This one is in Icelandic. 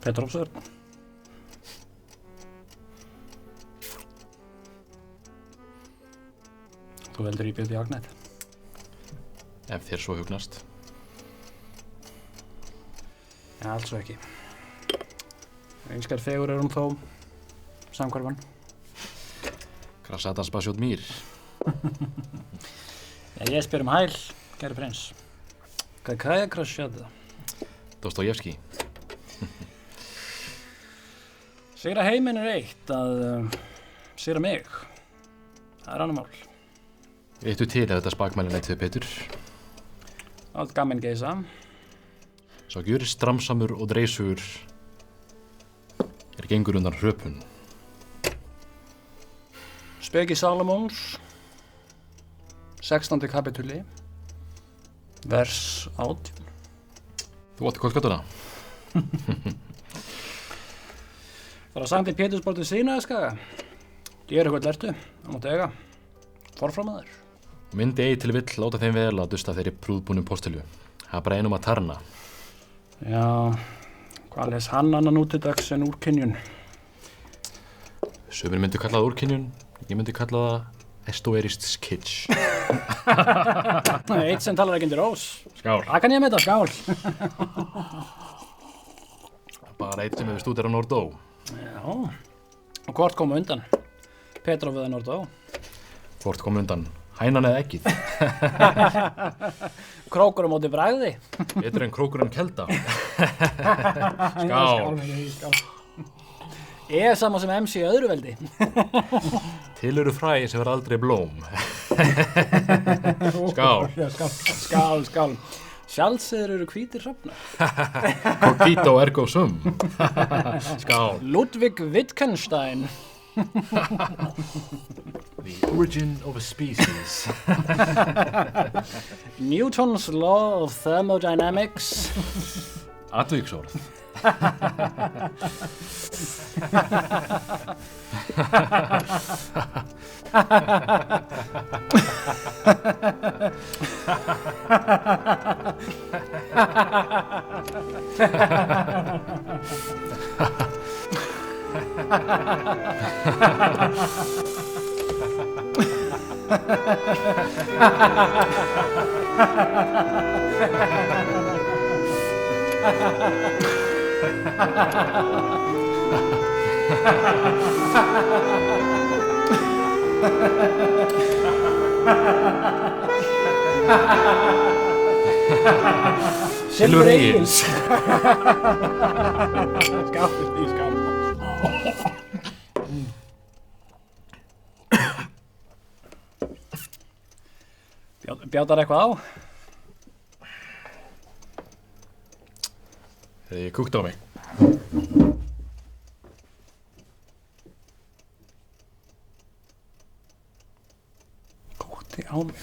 Petrófsörn. Þú veldur í Björn Agnet. Ef þér svo hugnast. Ja, alls og ekki. Einskar fegur hún þó samhverfan. Krasata Spasiot Mir. Ja, ég spyr hæl, kæri prins. Какая красота. Dostojevski. Sigra heiminn eitt, að sigra mig. Það annar mál. Vittu til að þetta spakmæli leitið Petur. Allt gaman geisa. Sá gjörið stramsamur og dreisugur gengur undan hröpun. Speki Salomons, 16. kapituli, vers 18. Þú átti kvöldskattuna? Fara Sankti Pétursborg til Sinaskaga. Gera hvað lertu, á móti eiga. Forframaður. Myndi eigi til vill láta þeim vel að dusta þeirri prúðbúnum postilju. Það er bara einum að tarna. Já, hvað les hann annan útidags en úrkynjun? Sumir myndi kalla það úrkynjun, ég myndi kalla það estoerist kitsch. Eitt sem talar ekki undir rós. Skál. Það kann ég með þetta, skál. Bara eitt sem hefur stúdera Nordó. Já, og hvort kom undan? Petrov eða Nordó? Hvort kom undan? Hænan eða eggið? Krókur á móti bragði. Betur en krókur en kelda. Skál. Ég er sama sem MC í öðru veldi. Til eru fræ sem verða aldrei blóm. Skál. Skál, skál. Sjálfsögður eru hvítir hrafnar. Cogito ergo sum. Skál. Ludwig Wittgenstein. The origin of a species. Newton's law of thermodynamics. Atviksorð. Silfur Egils. Skál, í skál. Bjátar eitthvað á? Ég kúkti á mig. Kúkti á mig?